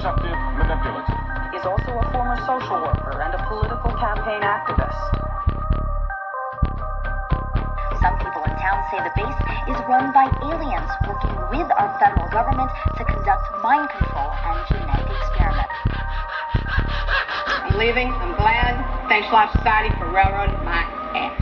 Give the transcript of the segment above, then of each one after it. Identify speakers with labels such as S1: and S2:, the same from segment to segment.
S1: deceptive, manipulative.
S2: He's also a former social worker and a political campaign activist.
S3: Some people in town say the base is run by aliens working with our federal government to conduct mind control and genetic experiments.
S4: I'm leaving. I'm glad. Thanks a lot, society, for railroading my ass.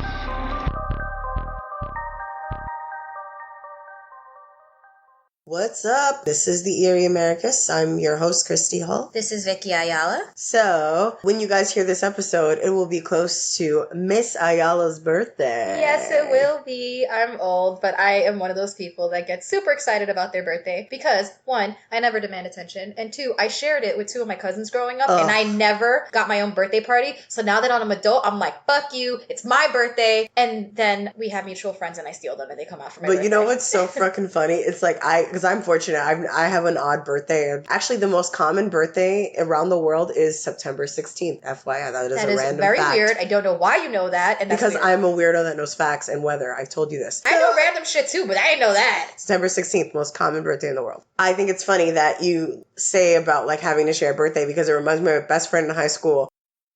S5: What's up? This is the Eerie Americas. I'm your host, Kristi Hull.
S6: This is Vicky Ayala.
S5: So, when you guys hear this episode, it will be close to Miss Ayala's birthday.
S6: Yes, it will be. I'm old, but I am one of those people that gets super excited about their birthday because, one, I never demand attention, and two, I shared it with two of my cousins growing up, and I never got my own birthday party. So now that I'm an adult, I'm like, fuck you, it's my birthday. And then we have mutual friends, and I steal them, and they come out for my birthday.
S5: But you know what's so fucking funny? It's like, because I'm fortunate, I have an odd birthday. Actually, the most common birthday around the world is September 16th. FYI, that is a random fact.
S6: That is very weird. I don't know why you know that. And that's
S5: because
S6: weird.
S5: I'm a weirdo that knows facts and weather. I told you this.
S6: I know random shit too, but I didn't know that.
S5: September 16th, most common birthday in the world. I think it's funny that you say about like having to share a birthday because it reminds me of my best friend in high school.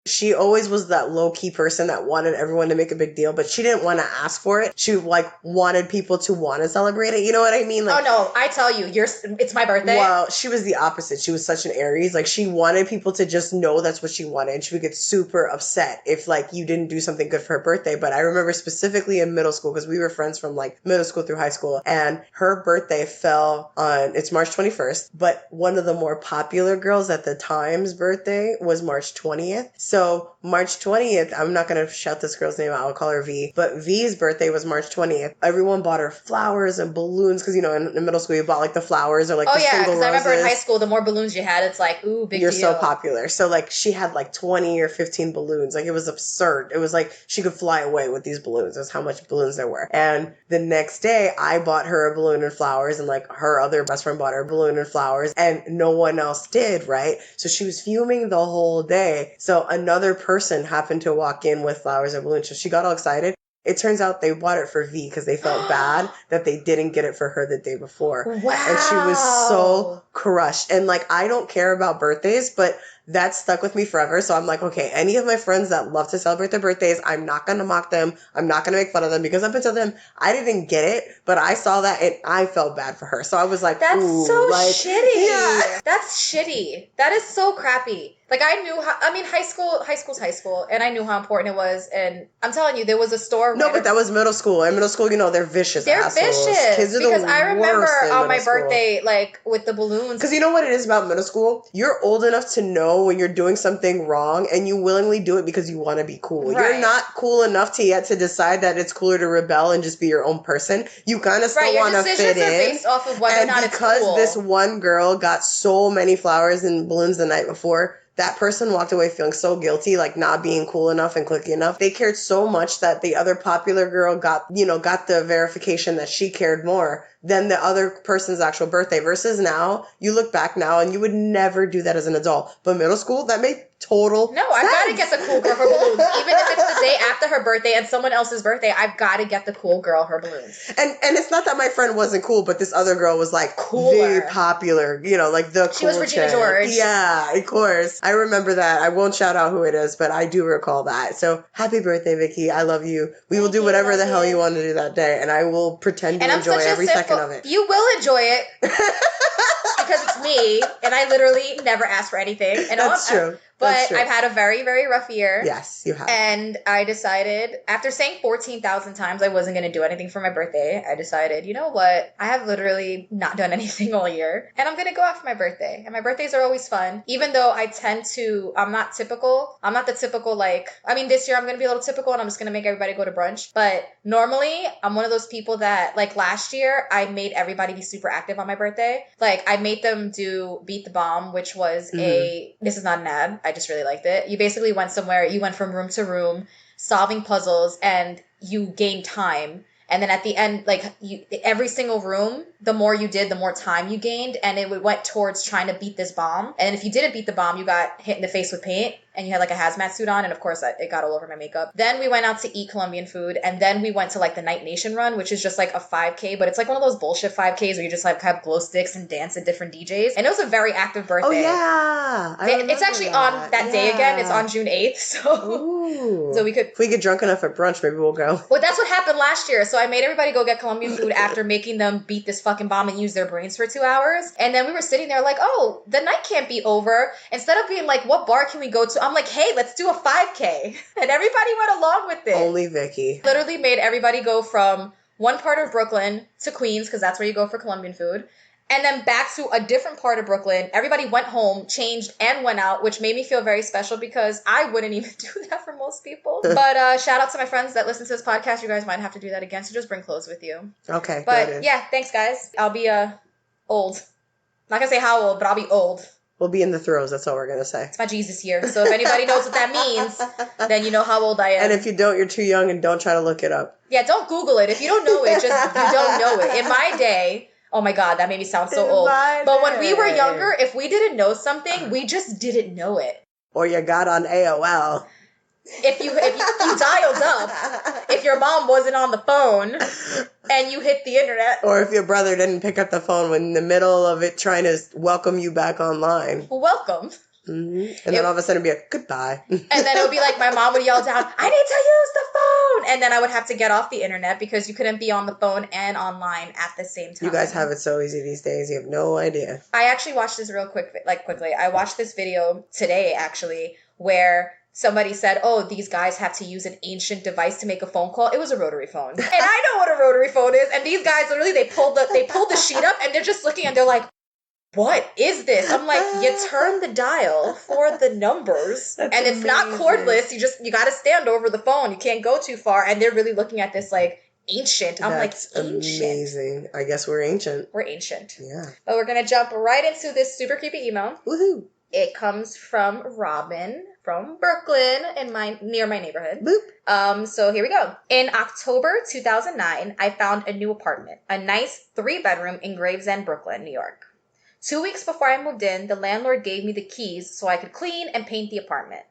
S5: She always was that low-key person that wanted everyone to make a big deal, but she didn't want to ask for it. She like wanted people to want to celebrate it. You know what I mean? Like,
S6: oh no, I tell you, it's my birthday.
S5: Well, she was the opposite. She was such an Aries. Like she wanted people to just know that's what she wanted. And she would get super upset if like you didn't do something good for her birthday. But I remember specifically in middle school, because we were friends from like middle school through high school, and her birthday fell on, it's March 21st, but one of the more popular girls at the time's birthday was March 20th. So March 20th, I'm not going to shout this girl's name out, I'll call her V, but V's birthday was March 20th. Everyone bought her flowers and balloons, because, you know, in middle school, you bought like the flowers or like the single roses.
S6: I remember in high school, the more balloons you had, it's like, ooh, big
S5: You're
S6: deal.
S5: so popular. So like she had like 20 or 15 balloons. Like it was absurd. It was like she could fly away with these balloons. That's how much balloons there were. And the next day, I bought her a balloon and flowers, and like her other best friend bought her a balloon and flowers, and no one else did, right? So she was fuming the whole day. So another person happened to walk in with flowers and balloons. So she got all excited. It turns out they bought it for V because they felt bad that they didn't get it for her the day before.
S6: Wow.
S5: And she was so crushed. And like, I don't care about birthdays, but that stuck with me forever. So I'm like, okay, any of my friends that love to celebrate their birthdays, I'm not going to mock them. I'm not going to make fun of them, because up until then, I didn't get it, but I saw that and I felt bad for her. So I was like,
S6: that's
S5: ooh,
S6: so
S5: like,
S6: shitty.
S5: Yeah.
S6: That's shitty. That is so crappy. Like high school's high school, and I knew how important it was, and I'm telling you, there was a store.
S5: No, but that was middle school. In middle school, you know, they're vicious.
S6: They're
S5: assholes.
S6: vicious.
S5: Kids are
S6: because
S5: the
S6: I remember
S5: worst
S6: on my
S5: school.
S6: birthday, like with the balloons.
S5: Because you know what it is about middle school? You're old enough to know when you're doing something wrong, and you willingly do it because you want to be cool.
S6: Right.
S5: You're not cool enough to decide that it's cooler to rebel and just be your own person. You kind of still want to fit in.
S6: Are based off of whether or not it's cool.
S5: And because this one girl got so many flowers and balloons the night before, that person walked away feeling so guilty, like not being cool enough and cliquey enough. They cared so much that the other popular girl got the verification that she cared more than the other person's actual birthday. Versus now, you look back now and you would never do that as an adult. But middle school, that made total sense.
S6: I gotta get the cool girl her balloons. Even if it's the day after her birthday and someone else's birthday, I've gotta get the cool girl her balloons.
S5: And it's not that my friend wasn't cool, but this other girl was like
S6: cooler,
S5: the popular, like the
S6: She
S5: cool
S6: was Regina
S5: chick.
S6: George.
S5: Yeah, of course. I remember that. I won't shout out who it is, but I do recall that. So happy birthday, Vicky. I love you. We will do whatever the hell you want to do that day, and I will pretend to enjoy every second of it.
S6: You will enjoy it. Because it's me, and I literally never ask for anything. And
S5: That's true.
S6: But I've had a very, very rough year.
S5: Yes, you have.
S6: And I decided, after saying 14,000 times I wasn't going to do anything for my birthday, I decided, you know what? I have literally not done anything all year. And I'm going to go out for my birthday. And my birthdays are always fun. Even though I tend to, I'm not typical. I'm not the typical, this year I'm going to be a little typical and I'm just going to make everybody go to brunch. But normally, I'm one of those people that, last year, I made everybody be super active on my birthday. I made them do Beat the Bomb, which was this is not an ad. I just really liked it. You basically went somewhere, you went from room to room, solving puzzles, and you gained time. And then at the end, every single room, the more you did, the more time you gained. And it went towards trying to beat this bomb. And if you didn't beat the bomb, you got hit in the face with paint. and you had like a hazmat suit on, and of course it got all over my makeup. Then we went out to eat Colombian food, and then we went to like the Night Nation run, which is just like a 5K, but it's like one of those bullshit 5Ks where you just like have glow sticks and dance at different DJs. And it was a very active birthday.
S5: Oh yeah,
S6: it's actually on that day again. It's on June 8th, so we could.
S5: If we get drunk enough at brunch, maybe we'll go.
S6: Well, that's what happened last year. So I made everybody go get Colombian food after making them beat this fucking bomb and use their brains for 2 hours. And then we were sitting there like, oh, the night can't be over. Instead of being like, what bar can we go to? I'm like, hey, let's do a 5K. And everybody went along with it.
S5: Only Vicky.
S6: Literally made everybody go from one part of Brooklyn to Queens, because that's where you go for Colombian food. And then back to a different part of Brooklyn. Everybody went home, changed, and went out, which made me feel very special because I wouldn't even do that for most people. But shout out to my friends that listen to this podcast. You guys might have to do that again, so just bring clothes with you.
S5: Okay.
S6: But yeah, thanks, guys. I'll be old. Not going to say how old, but I'll be old.
S5: We'll be in the throes. That's all we're going to say.
S6: It's my Jesus year. So if anybody knows what that means, then you know how old I am.
S5: And if you don't, you're too young, and don't try to look it up.
S6: Yeah, don't Google it. If you don't know it, you don't know it. In my day... Oh my God, that made me sound so old. But when we were younger, if we didn't know something, we just didn't know it.
S5: Or you got on AOL.
S6: If you dialed up, if your mom wasn't on the phone and you hit the internet.
S5: Or if your brother didn't pick up the phone when in the middle of it trying to welcome you back online.
S6: Welcome.
S5: Mm-hmm. And then all of a sudden it'd be a goodbye.
S6: And then it would be like my mom would yell down, I need to use the phone. And then I would have to get off the internet because you couldn't be on the phone and online at the same time.
S5: You guys have it so easy these days. You have no idea.
S6: I actually watched this quickly. I watched this video today, actually, where somebody said, oh, these guys have to use an ancient device to make a phone call. It was a rotary phone. And I know what a rotary phone is. And these guys literally, they pulled the sheet up and they're just looking and they're like, what is this? I'm like, you turn the dial for the numbers. And it's not cordless. You got to stand over the phone. You can't go too far. And they're really looking at this like ancient. I'm
S5: That's
S6: like, ancient.
S5: Amazing. I guess we're ancient.
S6: We're ancient.
S5: Yeah.
S6: But we're going to jump right into this super creepy email.
S5: Woohoo.
S6: It comes from Robin from Brooklyn near my neighborhood.
S5: Boop.
S6: So here we go. In October 2009, I found a new apartment, a nice 3-bedroom in Gravesend, Brooklyn, New York. 2 weeks before I moved in, the landlord gave me the keys so I could clean and paint the apartment.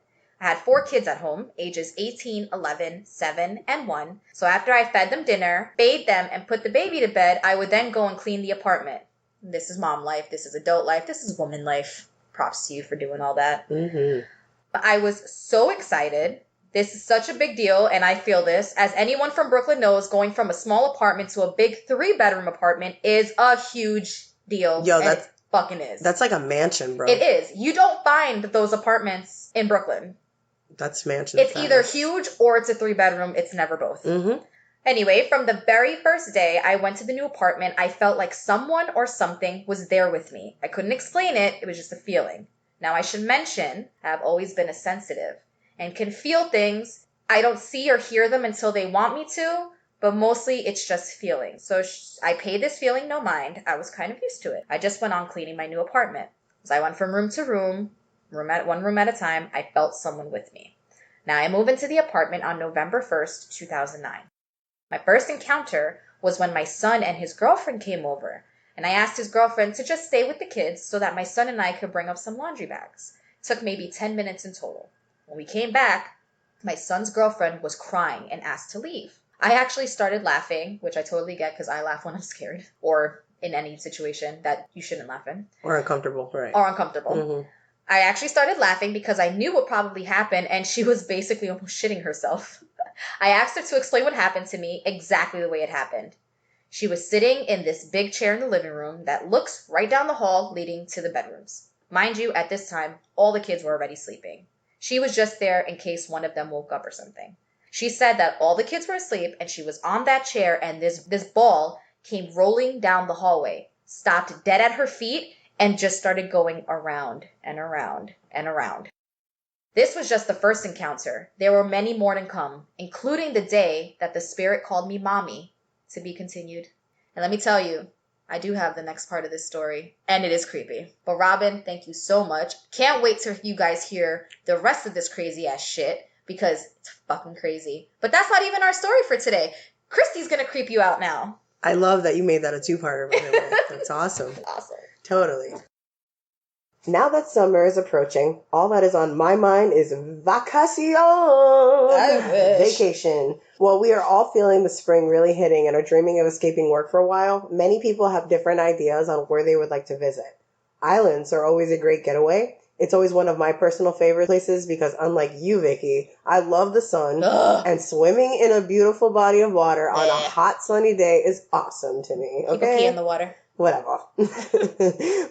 S6: I had 4 kids at home, ages 18, 11, 7, and 1. So after I fed them dinner, bathed them, and put the baby to bed, I would then go and clean the apartment. This is mom life. This is adult life. This is woman life. Props to you for doing all that.
S5: Mm-hmm.
S6: But I was so excited. This is such a big deal, and I feel this. As anyone from Brooklyn knows, going from a small apartment to a big 3-bedroom apartment is a huge deal.
S5: Yo,
S6: that fucking is.
S5: That's like a mansion, bro.
S6: It is. You don't find those apartments in Brooklyn.
S5: That's mansion.
S6: It's either huge or it's a 3-bedroom. It's never both.
S5: Mm-hmm.
S6: Anyway, from the very first day I went to the new apartment, I felt like someone or something was there with me. I couldn't explain it. It was just a feeling. Now, I should mention, I've always been a sensitive and can feel things. I don't see or hear them until they want me to, but mostly it's just feelings. So I paid this feeling no mind. I was kind of used to it. I just went on cleaning my new apartment. As I went from room to room, one room at a time, I felt someone with me. Now, I moved into the apartment on November 1st, 2009. My first encounter was when my son and his girlfriend came over, and I asked his girlfriend to just stay with the kids so that my son and I could bring up some laundry bags. It took maybe 10 minutes in total. When we came back, my son's girlfriend was crying and asked to leave. I actually started laughing, which I totally get because I laugh when I'm scared or in any situation that you shouldn't laugh in.
S5: Or uncomfortable, right.
S6: Or uncomfortable.
S5: Mm-hmm.
S6: I actually started laughing because I knew what probably happened, and she was basically almost shitting herself. I asked her to explain what happened to me exactly the way it happened. She was sitting in this big chair in the living room that looks right down the hall leading to the bedrooms. Mind you, at this time, all the kids were already sleeping. She was just there in case one of them woke up or something. She said that all the kids were asleep and she was on that chair and this ball came rolling down the hallway, stopped dead at her feet, and just started going around and around and around. This was just the first encounter. There were many more to come, including the day that the spirit called me mommy. To be continued. And let me tell you, I do have the next part of this story, and it is creepy. But Robin, thank you so much. Can't wait till you guys hear the rest of this crazy ass shit, because it's fucking crazy. But that's not even our story for today. Kristi's gonna creep you out now.
S5: I love that you made that a 2-parter, by the way. That's awesome.
S6: Awesome.
S5: Totally. Now that summer is approaching, all that is on my mind is vacacion.
S6: I wish.
S5: Vacation. While we are all feeling the spring really hitting and are dreaming of escaping work for a while, many people have different ideas on where they would like to visit. Islands are always a great getaway. It's always one of my personal favorite places because unlike you, Vicky, I love the sun, and swimming in a beautiful body of water on a hot sunny day is awesome to me.
S6: People
S5: Okay?
S6: pee in the water.
S5: Whatever.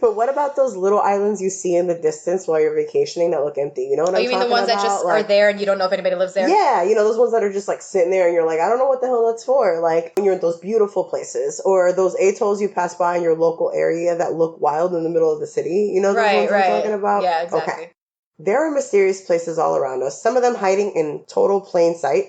S5: But what about those little islands you see in the distance while you're vacationing that look empty? You know what I'm talking about?
S6: You mean the ones that just are there and you don't know if anybody lives there?
S5: Yeah, you know, those ones that are just like sitting there and you're like, I don't know what the hell that's for. Like when you're in those beautiful places or those atolls you pass by in your local area that look wild in the middle of the city. You know those ones I'm talking about?
S6: Yeah, exactly.
S5: Okay. There are mysterious places all around us, some of them hiding in total plain sight,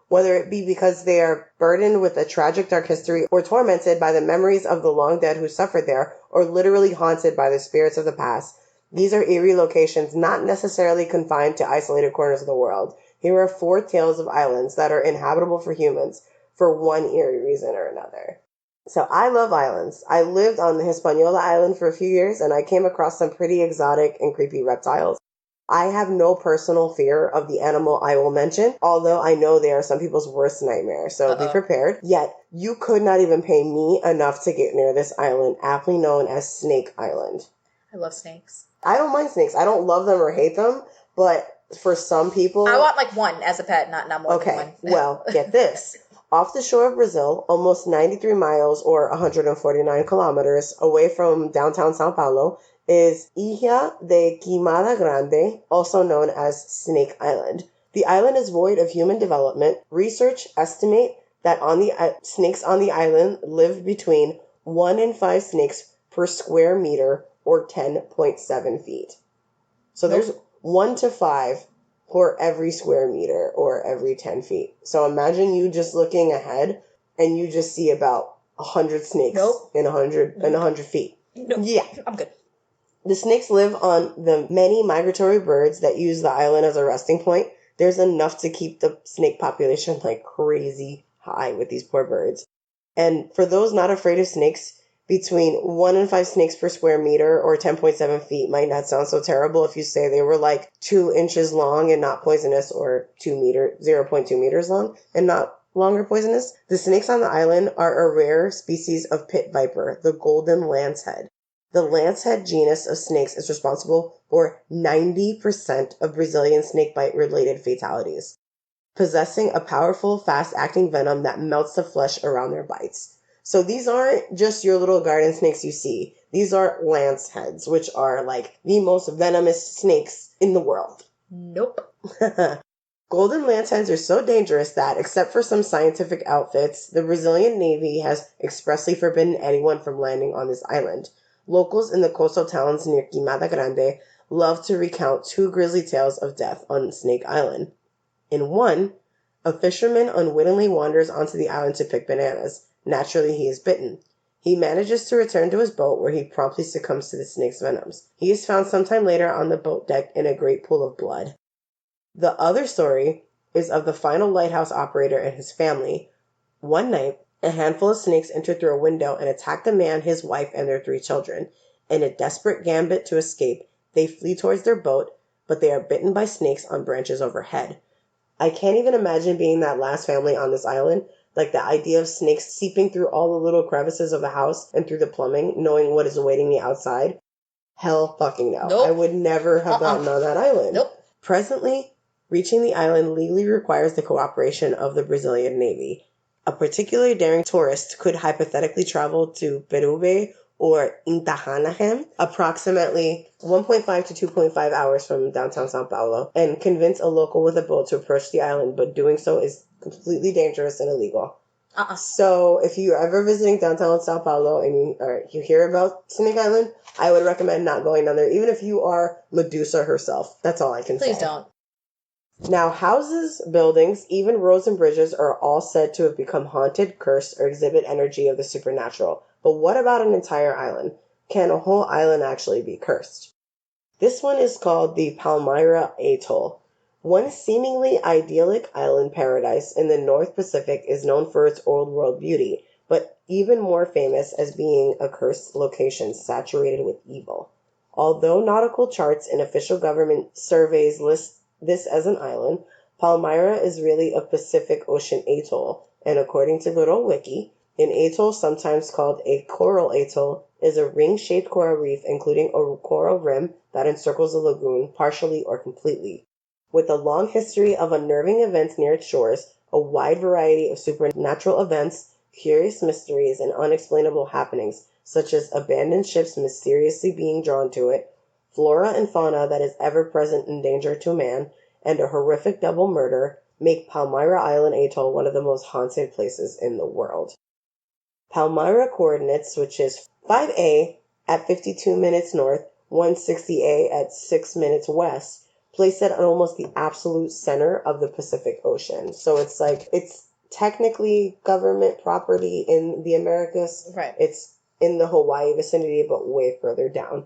S5: whether it be because they are burdened with a tragic dark history or tormented by the memories of the long dead who suffered there or literally haunted by the spirits of the past. These are eerie locations not necessarily confined to isolated corners of the world. Here are 4 tales of islands that are inhabitable for humans for one eerie reason or another. So I love islands. I lived on the Hispaniola Island for a few years and I came across some pretty exotic and creepy reptiles. I have no personal fear of the animal I will mention, although I know they are some people's worst nightmare, so be prepared. Yet, you could not even pay me enough to get near this island, aptly known as Snake Island.
S6: I love snakes.
S5: I don't mind snakes. I don't love them or hate them, but for some people...
S6: I want like one as a pet, not more than one.
S5: Okay, well, get this. Off the shore of Brazil, almost 93 miles or 149 kilometers away from downtown Sao Paulo, is Ilha de Queimada Grande, also known as Snake Island. The island is void of human development. Research estimate that snakes on the island live between 1 and 5 snakes per square meter, or 10.7 feet. So there's 1 to 5 for every square meter, or every 10 feet. So imagine you just looking ahead, and you just see about 100 snakes in 100 feet.
S6: Nope.
S5: Yeah.
S6: I'm good.
S5: The snakes live on the many migratory birds that use the island as a resting point. There's enough to keep the snake population like crazy high with these poor birds. And for those not afraid of snakes, between 1 and 5 snakes per square meter or 10.7 feet might not sound so terrible if you say they were like 2 inches long and not poisonous, or 0.2 meters long and not longer poisonous. The snakes on the island are a rare species of pit viper, the golden lancehead. The lancehead genus of snakes is responsible for 90% of Brazilian snakebite-related fatalities, possessing a powerful, fast-acting venom that melts the flesh around their bites. So these aren't just your little garden snakes you see. These are lanceheads, which are like the most venomous snakes in the world.
S6: Nope.
S5: Golden lanceheads are so dangerous that, except for some scientific outfits, the Brazilian Navy has expressly forbidden anyone from landing on this island. Locals in the coastal towns near Queimada Grande love to recount 2 grisly tales of death on Snake Island. In one, a fisherman unwittingly wanders onto the island to pick bananas. Naturally, he is bitten. He manages to return to his boat, where he promptly succumbs to the snake's venoms. He is found sometime later on the boat deck in a great pool of blood. The other story is of the final lighthouse operator and his family. One night, a handful of snakes entered through a window and attacked a man, his wife, and their 3 children. In a desperate gambit to escape, they flee towards their boat, but they are bitten by snakes on branches overhead. I can't even imagine being that last family on this island. Like the idea of snakes seeping through all the little crevices of the house and through the plumbing, knowing what is awaiting me outside. Hell fucking no.
S6: Nope.
S5: I would never have gotten on that island.
S6: Nope.
S5: Presently, reaching the island legally requires the cooperation of the Brazilian Navy. A particularly daring tourist could hypothetically travel to Peruve or Intahanahem, approximately 1.5 to 2.5 hours from downtown Sao Paulo, and convince a local with a boat to approach the island, but doing so is completely dangerous and illegal. So if you're ever visiting downtown Sao Paulo and you hear about Snake Island, I would recommend not going down there, even if you are Medusa herself. That's all I can say.
S6: Please don't.
S5: Now, houses, buildings, even roads and bridges are all said to have become haunted, cursed, or exhibit energy of the supernatural. But what about an entire island? Can a whole island actually be cursed? This one is called the Palmyra Atoll. One seemingly idyllic island paradise in the North Pacific is known for its old world beauty, but even more famous as being a cursed location saturated with evil. Although nautical charts and official government surveys list this as an island, Palmyra is really a Pacific Ocean atoll, and according to good old Wiki, an atoll, sometimes called a coral atoll, is a ring-shaped coral reef including a coral rim that encircles a lagoon partially or completely. With a long history of unnerving events near its shores, a wide variety of supernatural events, curious mysteries, and unexplainable happenings, such as abandoned ships mysteriously being drawn to it, flora and fauna that is ever-present in danger to man, and a horrific double murder, make Palmyra Island Atoll one of the most haunted places in the world. Palmyra coordinates, which is 5A at 52 minutes north, 160A at 6 minutes west, place it on almost the absolute center of the Pacific Ocean. So it's like, it's technically government property in the Americas.
S6: Right.
S5: It's in the Hawaii vicinity, but way further down.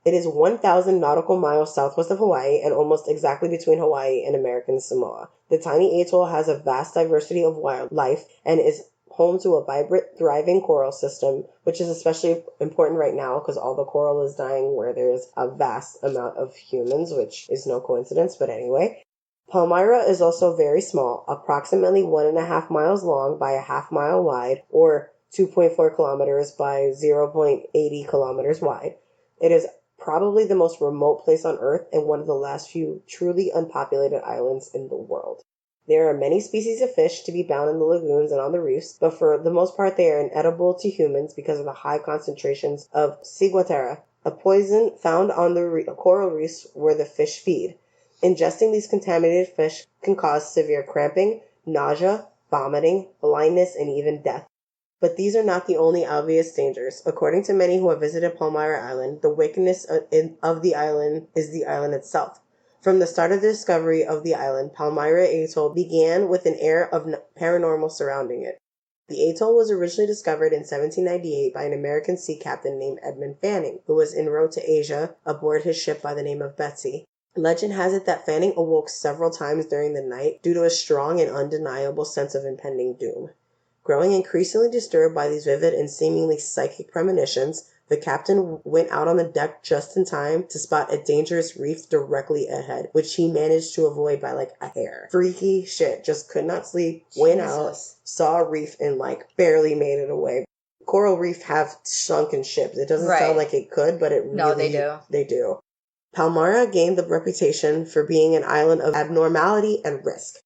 S5: It is 1,000 nautical miles southwest of Hawaii and almost exactly between Hawaii and American Samoa. The tiny atoll has a vast diversity of wildlife and is home to a vibrant, thriving coral system, which is especially important right now because all the coral is dying where there's a vast amount of humans, which is no coincidence, but anyway. Palmyra is also very small, approximately 1.5 miles long by a half-mile wide, or 2.4 kilometers by 0.80 kilometers wide. It is probably the most remote place on Earth and one of the last few truly unpopulated islands in the world. There are many species of fish to be found in the lagoons and on the reefs, but for the most part they are inedible to humans because of the high concentrations of ciguatera, a poison found on the coral reefs where the fish feed. Ingesting these contaminated fish can cause severe cramping, nausea, vomiting, blindness, and even death. But these are not the only obvious dangers. According to many who have visited Palmyra Island, the wickedness of the island is the island itself. From the start of the discovery of the island, Palmyra Atoll began with an air of paranormal surrounding it. The atoll was originally discovered in 1798 by an American sea captain named Edmund Fanning, who was en route to Asia aboard his ship by the name of Betsy. Legend has it that Fanning awoke several times during the night due to a strong and undeniable sense of impending doom. Growing increasingly disturbed by these vivid and seemingly psychic premonitions, the captain went out on the deck just in time to spot a dangerous reef directly ahead, which he managed to avoid by like a hair. Freaky shit. Just could not sleep, went out, saw a reef, and like barely made it away. Coral reef have sunken ships. It doesn't sound like it could, but it really...
S6: No, they do.
S5: They do. Palmyra gained the reputation for being an island of abnormality and risk.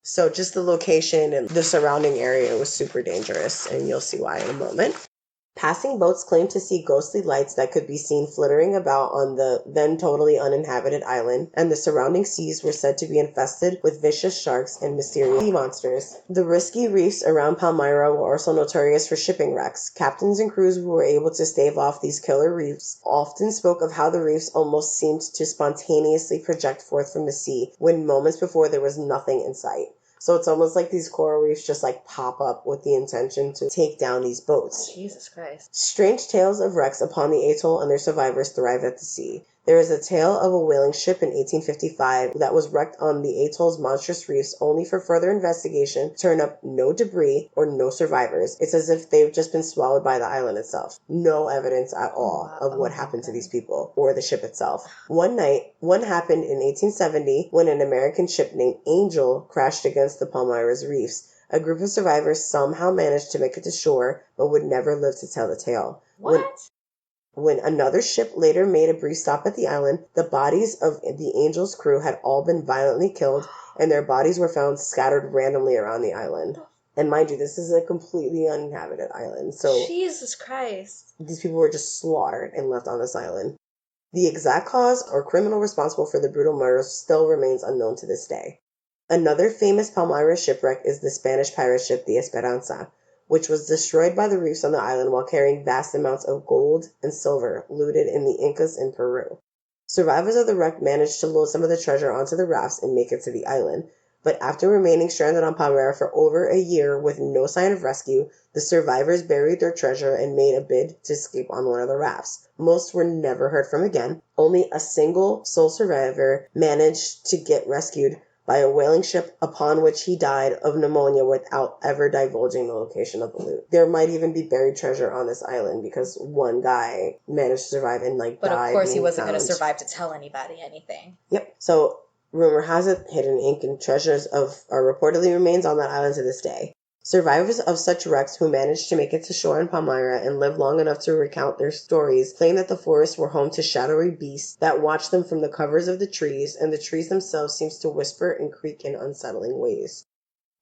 S5: So just the location and the surrounding area was super dangerous, and you'll see why in a moment. Passing boats claimed to see ghostly lights that could be seen flittering about on the then totally uninhabited island, and the surrounding seas were said to be infested with vicious sharks and mysterious sea monsters. The risky reefs around Palmyra were also notorious for shipping wrecks. Captains and crews who were able to stave off these killer reefs often spoke of how the reefs almost seemed to spontaneously project forth from the sea when moments before there was nothing in sight. So it's almost like these coral reefs just like pop up with the intention to take down these boats.
S6: Jesus Christ.
S5: Strange tales of wrecks upon the atoll and their survivors thrive at the sea. There is a tale of a whaling ship in 1855 that was wrecked on the atoll's monstrous reefs, only for further investigation to turn up no debris or no survivors. It's as if they've just been swallowed by the island itself. No evidence at all of what happened to these people or the ship itself. One happened in 1870 when an American ship named Angel crashed against the Palmyra's reefs. A group of survivors somehow managed to make it to shore, but would never live to tell the tale. When another ship later made a brief stop at the island, the bodies of the Angel's crew had all been violently killed, and their bodies were found scattered randomly around the island. And mind you, this is a completely uninhabited island, so
S6: Jesus Christ.
S5: These people were just slaughtered and left on this island. The exact cause or criminal responsible for the brutal murders still remains unknown to this day. Another famous Palmyra shipwreck is the Spanish pirate ship the Esperanza, which was destroyed by the reefs on the island while carrying vast amounts of gold and silver looted in the Incas in Peru. Survivors of the wreck managed to load some of the treasure onto the rafts and make it to the island, but after remaining stranded on Palmyra for over a year with no sign of rescue, the survivors buried their treasure and made a bid to escape on one of the rafts. Most were never heard from again. Only a single sole survivor managed to get rescued by a whaling ship, upon which he died of pneumonia without ever divulging the location of the loot. There might even be buried treasure on this island because one guy managed to survive and died.
S6: But of course he wasn't
S5: going
S6: to survive to tell anybody anything.
S5: Yep. So rumor has it hidden ink and treasures are reportedly remains on that island to this day. Survivors of such wrecks who managed to make it to shore in Palmyra and live long enough to recount their stories claim that the forests were home to shadowy beasts that watched them from the covers of the trees, and the trees themselves seems to whisper and creak in unsettling ways.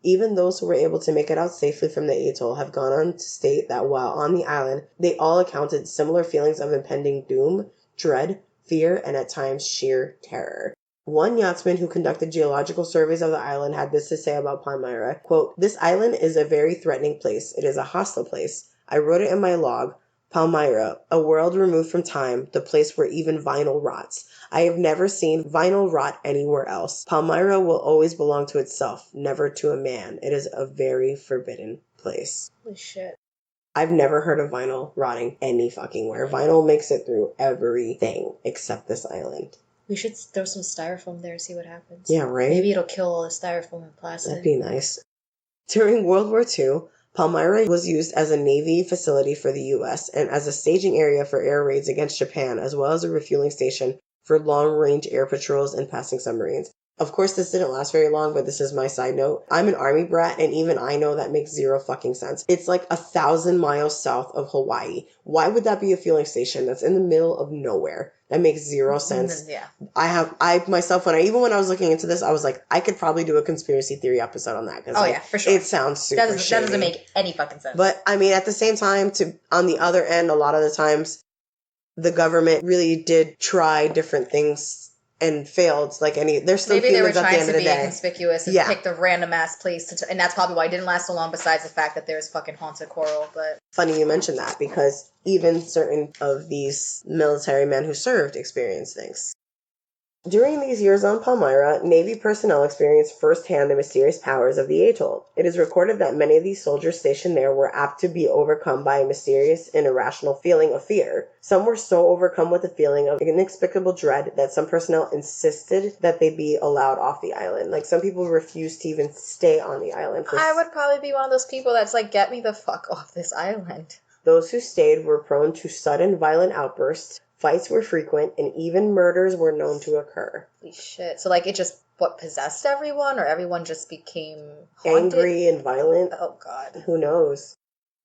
S5: Even those who were able to make it out safely from the atoll have gone on to state that while on the island, they all encountered similar feelings of impending doom, dread, fear, and at times sheer terror. One yachtsman who conducted geological surveys of the island had this to say about Palmyra, quote, "This island is a very threatening place. It is a hostile place. I wrote it in my log. Palmyra, a world removed from time, the place where even vinyl rots. I have never seen vinyl rot anywhere else. Palmyra will always belong to itself, never to a man. It is a very forbidden place."
S6: Holy shit.
S5: I've never heard of vinyl rotting any fucking where. Vinyl makes it through everything except this island.
S6: We should throw some styrofoam there and see what happens.
S5: Yeah, right?
S6: Maybe it'll kill all the styrofoam and plastic.
S5: That'd be nice. During World War II, Palmyra was used as a Navy facility for the U.S. and as a staging area for air raids against Japan, as well as a refueling station for long-range air patrols and passing submarines. Of course, this didn't last very long, but this is my side note. I'm an Army brat, and even I know that makes zero fucking sense. It's like 1,000 miles south of Hawaii. Why would that be a fueling station that's in the middle of nowhere? That makes zero sense.
S6: Yeah.
S5: I myself, when I was looking into this, I was like, I could probably do a conspiracy theory episode on that.
S6: Oh, yeah, for sure.
S5: It sounds super shady.
S6: That doesn't make any fucking sense.
S5: But, I mean, at the same time, on the other end, a lot of the times, the government really did try different things and failed. There's still
S6: maybe they were
S5: humans at the
S6: trying
S5: end
S6: to
S5: of the
S6: be
S5: day.
S6: inconspicuous and pick the random ass place and that's probably why it didn't last so long, besides the fact that there's fucking haunted coral. But
S5: funny you mentioned that, because even certain of these military men who served experienced things. During these years on Palmyra, Navy personnel experienced firsthand the mysterious powers of the atoll. It is recorded that many of these soldiers stationed there were apt to be overcome by a mysterious and irrational feeling of fear. Some were so overcome with a feeling of inexplicable dread that some personnel insisted that they be allowed off the island. Like, some people refused to even stay on the island.
S6: I would probably be one of those people that's like, get me the fuck off this island.
S5: Those who stayed were prone to sudden violent outbursts. Fights were frequent, and even murders were known to occur.
S6: Holy shit. So, it just, possessed everyone? Or everyone just became haunted?
S5: Angry and violent?
S6: Oh, God.
S5: Who knows?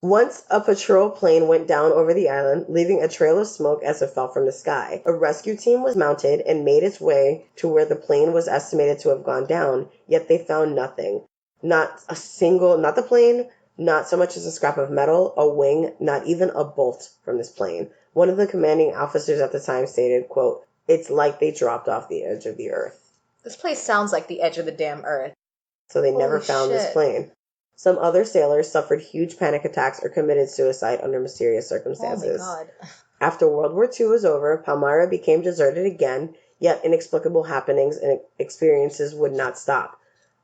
S5: Once, a patrol plane went down over the island, leaving a trail of smoke as it fell from the sky. A rescue team was mounted and made its way to where the plane was estimated to have gone down, yet they found nothing. Not the plane, not so much as a scrap of metal, a wing, not even a bolt from this plane. One of the commanding officers at the time stated, quote, "It's like they dropped off the edge of the earth."
S6: This place sounds like the edge of the damn earth.
S5: So they never found this plane. Some other sailors suffered huge panic attacks or committed suicide under mysterious circumstances.
S6: Oh my God.
S5: After World War II was over, Palmyra became deserted again, yet inexplicable happenings and experiences would not stop.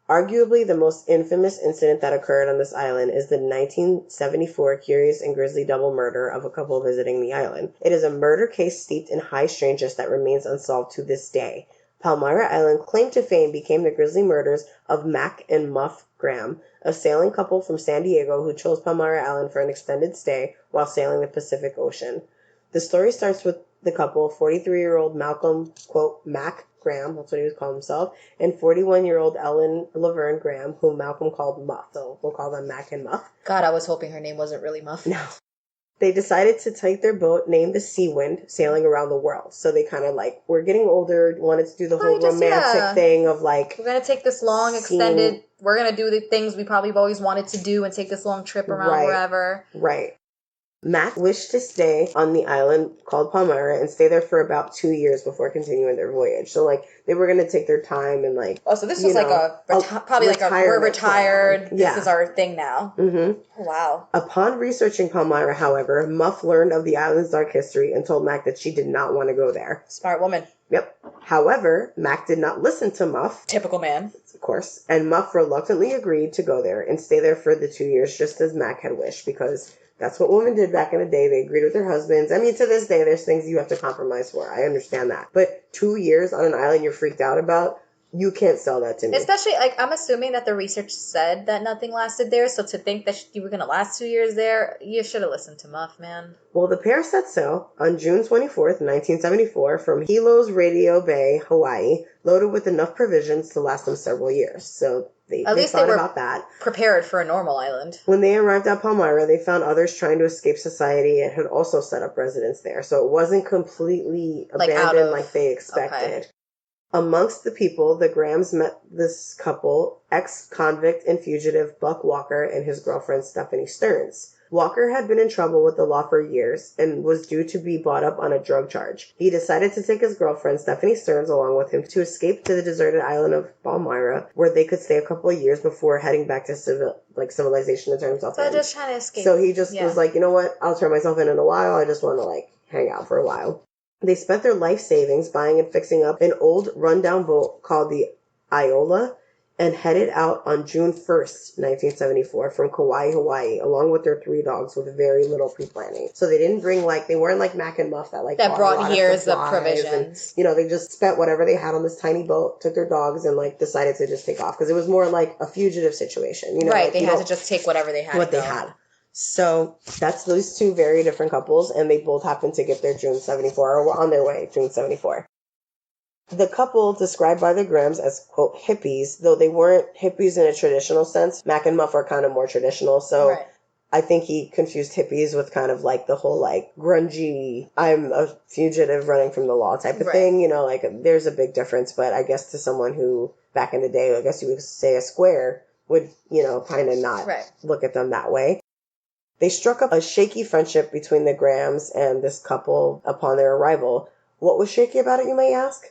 S5: Arguably, the most infamous incident that occurred on this island is the 1974 curious and grisly double murder of a couple visiting the island. It is a murder case steeped in high strangeness that remains unsolved to this day. Palmyra Island claim to fame became the grisly murders of Mac and Muff Graham, a sailing couple from San Diego who chose Palmyra Island for an extended stay while sailing the Pacific Ocean. The story starts with the couple, 43-year-old Malcolm, quote, Mac Graham, that's what he was calling himself, and 41-year-old Ellen Laverne Graham, whom Malcolm called Muff. So we'll call them Mac and Muff.
S6: God, I was hoping her name wasn't really Muff.
S5: No. They decided to take their boat named the Sea Wind, sailing around the world. So they kind of we're getting older, wanted to do the whole romantic thing of
S6: we're going to take this long, extended, we're going to do the things we probably have always wanted to do and take this long trip around wherever.
S5: Right. Mac wished to stay on the island called Palmyra and stay there for about 2 years before continuing their voyage. So, they were going to take their time and,
S6: so this was we're retired, this is our thing now.
S5: Mm-hmm.
S6: Oh, wow.
S5: Upon researching Palmyra, however, Muff learned of the island's dark history and told Mac that she did not want to go there.
S6: Smart woman.
S5: Yep. However, Mac did not listen to Muff.
S6: Typical man.
S5: Of course. And Muff reluctantly agreed to go there and stay there for the 2 years, just as Mac had wished, because that's what women did back in the day. They agreed with their husbands. I mean, to this day, there's things you have to compromise for. I understand that. But 2 years on an island you're freaked out about, You can't sell that to me.
S6: Especially, like, I'm assuming that the research said that nothing lasted there, so to think that you were going to last 2 years there, you should have listened to Muff, man.
S5: Well, the pair set sail on June 24th, 1974, from Hilo's Radio Bay, Hawaii, loaded with enough provisions to last them several years. So they thought about that.
S6: Prepared for a normal island.
S5: When they arrived at Palmyra, they found others trying to escape society and had also set up residence there. So it wasn't completely abandoned like they expected. Okay. Amongst the people, the Grahams met this couple, ex-convict and fugitive Buck Walker and his girlfriend Stephanie Stearns. Walker had been in trouble with the law for years and was due to be brought up on a drug charge. He decided to take his girlfriend, Stephanie Stearns, along with him to escape to the deserted island of Palmyra, where they could stay a couple of years before heading back to civilization to turn himself in.
S6: So just trying to escape.
S5: So he just was like, you know what? I'll turn myself in a while. I just want to, hang out for a while. They spent their life savings buying and fixing up an old rundown boat called the Iola and headed out on June 1st, 1974 from Kauai, Hawaii, along with their 3 dogs with very little pre-planning. So they didn't bring, they weren't like Mac and Muff that
S6: brought years of provisions.
S5: And, they just spent whatever they had on this tiny boat, took their dogs, and decided to just take off. Because it was more like a fugitive situation.
S6: Right, they had to just take whatever they had.
S5: What they had. So that's those 2 very different couples, and they both happened to get there June 74, or were on their way June 74. The couple, described by the Grahams as, quote, hippies, though they weren't hippies in a traditional sense. Mac and Muff are kind of more traditional, so right. I think he confused hippies with kind of the whole grungy, I'm a fugitive running from the law type of thing. There's a big difference, but I guess to someone who, back in the day, I guess you would say a square, would, kind of not look at them that way. They struck up a shaky friendship between the Grahams and this couple upon their arrival. What was shaky about it, you may ask?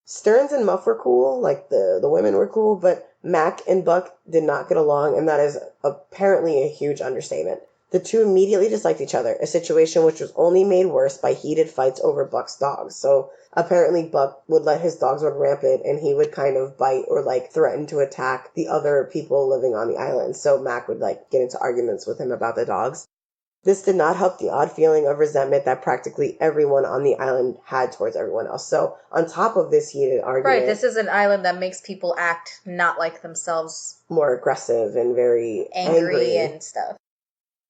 S5: Stearns and Muff were cool, the women were cool, but Mac and Buck did not get along, and that is apparently a huge understatement. The 2 immediately disliked each other, a situation which was only made worse by heated fights over Buck's dogs. So apparently Buck would let his dogs run rampant, and he would kind of bite or threaten to attack the other people living on the island. So Mac would get into arguments with him about the dogs. This did not help the odd feeling of resentment that practically everyone on the island had towards everyone else. So on top of this heated argument...
S6: Right, this is an island that makes people act not like themselves.
S5: More aggressive and very angry
S6: and stuff.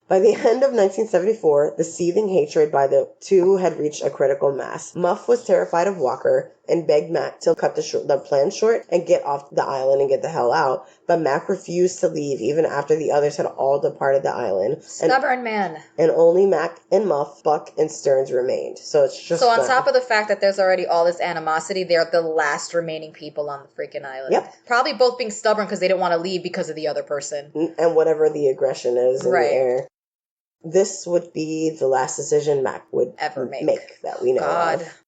S5: By the end of 1974, the seething hatred by the 2 had reached a critical mass. Muff was terrified of Walker and begged Mac to cut the plan short and get off the island and get the hell out. But Mac refused to leave even after the others had all departed the island.
S6: Stubborn man.
S5: And only Mac and Muff, Buck, and Stearns remained. So it's just...
S6: So on top of the fact that there's already all this animosity, they're the last remaining people on the freaking island.
S5: Yep.
S6: Probably both being stubborn because they don't want to leave because of the other person.
S5: And whatever the aggression is in the air. This would be the last decision Mac would
S6: ever make
S5: that we know of.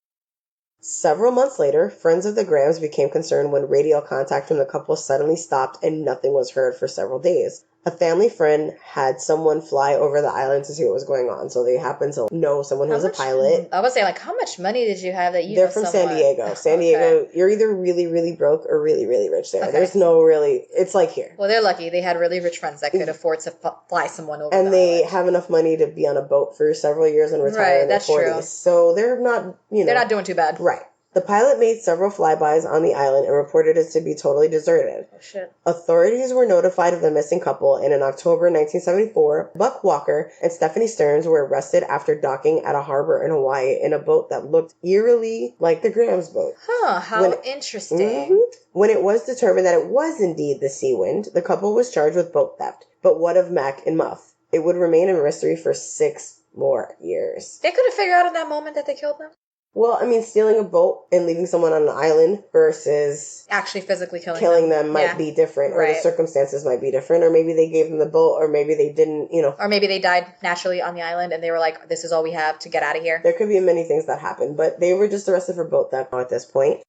S5: Several months later, friends of the Grahams became concerned when radio contact from the couple suddenly stopped and nothing was heard for several days. A family friend had someone fly over the island to see what was going on, so they happened to know someone who was a pilot.
S6: I would say, how much money did you have that you
S5: They're from San Diego. San Diego, you're either really, really broke or really, really rich there. Okay. There's no really... It's like here.
S6: Well, they're lucky. They had really rich friends that could afford to fly someone over
S5: and they have enough money to be on a boat for several years and retire in their 40s. True. So they're not,
S6: They're not doing too bad.
S5: Right. The pilot made several flybys on the island and reported it to be totally deserted.
S6: Oh, shit.
S5: Authorities were notified of the missing couple, and in October 1974, Buck Walker and Stephanie Stearns were arrested after docking at a harbor in Hawaii in a boat that looked eerily like the Grahams' boat.
S6: Huh, how interesting.
S5: Mm-hmm. When it was determined that it was indeed the Sea Wind, the couple was charged with boat theft. But what of Mac and Muff? It would remain a mystery for 6 more years.
S6: They could have figured out in that moment that they killed them?
S5: Well, I mean, stealing a boat and leaving someone on an island versus...
S6: actually physically killing
S5: them might be different, or the circumstances might be different, or maybe they gave them the boat, or maybe they didn't,
S6: Or maybe they died naturally on the island and they were like, this is all we have to get out of here.
S5: There could be many things that happened, but they were just arrested for boat theft at this point.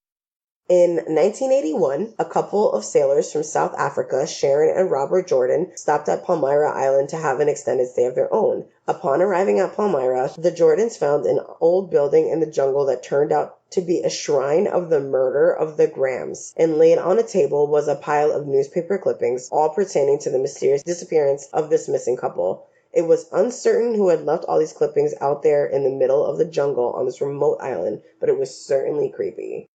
S5: In 1981, a couple of sailors from South Africa, Sharon and Robert Jordan, stopped at Palmyra Island to have an extended stay of their own. Upon arriving at Palmyra, the Jordans found an old building in the jungle that turned out to be a shrine of the murder of the Grahams, and laid on a table was a pile of newspaper clippings, all pertaining to the mysterious disappearance of this missing couple. It was uncertain who had left all these clippings out there in the middle of the jungle on this remote island, but it was certainly creepy.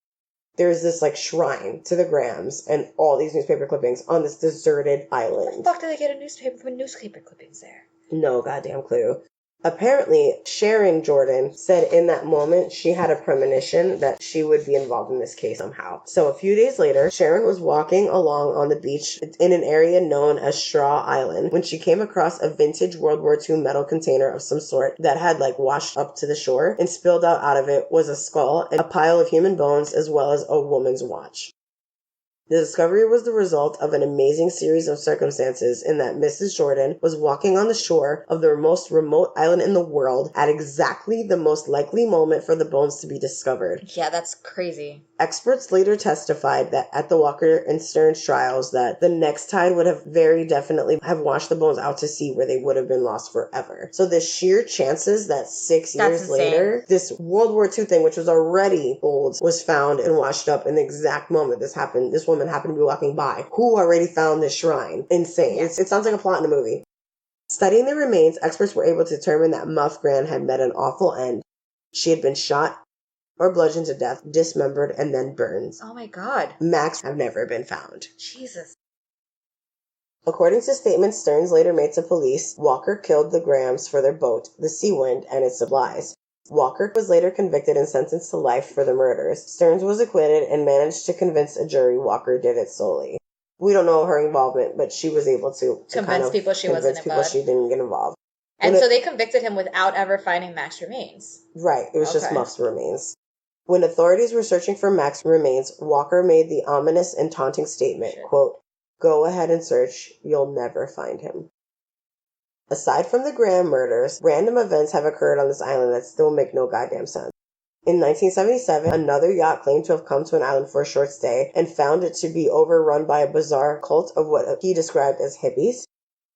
S5: there's this like shrine to the Grahams and all these newspaper clippings on this deserted
S6: Where the
S5: island.
S6: fuck did they get a newspaper clippings there?
S5: No goddamn clue. Apparently, Sharon Jordan said in that moment she had a premonition that she would be involved in this case somehow. So a few days later, Sharon was walking along on the beach in an area known as Straw Island when she came across a vintage World War II metal container of some sort that had like washed up to the shore, and spilled out of it was a skull and a pile of human bones as well as a woman's watch. The discovery was the result of an amazing series of circumstances in that Mrs. Jordan was walking on the shore of the most remote island in the world at exactly the most likely moment for the bones to be discovered.
S6: Yeah, that's crazy.
S5: Experts later testified that at the Walker and Stearns trials that the next tide would have very definitely have washed the bones out to sea where they would have been lost forever. So the sheer chances that 6 years
S6: insane.
S5: later, this World War II thing, which was already old, was found and washed up in the exact moment this happened. This woman happened to be walking by, who already found this shrine. Insane.
S6: Yeah.
S5: It sounds like a plot in a movie. Studying the remains, experts were able to determine that Muff Gran had met an awful end. She had been shot or bludgeoned to death, dismembered, and then burned.
S6: Oh my god.
S5: Max have never been found.
S6: Jesus.
S5: According to statements Stearns later made to police, Walker killed the Grahams for their boat, the Sea Wind, and its supplies. Walker was later convicted and sentenced to life for the murders. Stearns was acquitted and managed to convince a jury Walker did it solely. We don't know her involvement, but she was able to
S6: Convince people she wasn't involved.
S5: She didn't get involved.
S6: And so they convicted him without ever finding Max's remains.
S5: Right, it was just
S6: Okay.
S5: Muff's remains. When authorities were searching for Max's remains, Walker made the ominous and taunting statement, quote, "Go ahead and search, you'll never find him." Aside from the Graham murders, random events have occurred on this island that still make no goddamn sense. In 1977, another yacht claimed to have come to an island for a short stay and found it to be overrun by a bizarre cult of what he described as hippies.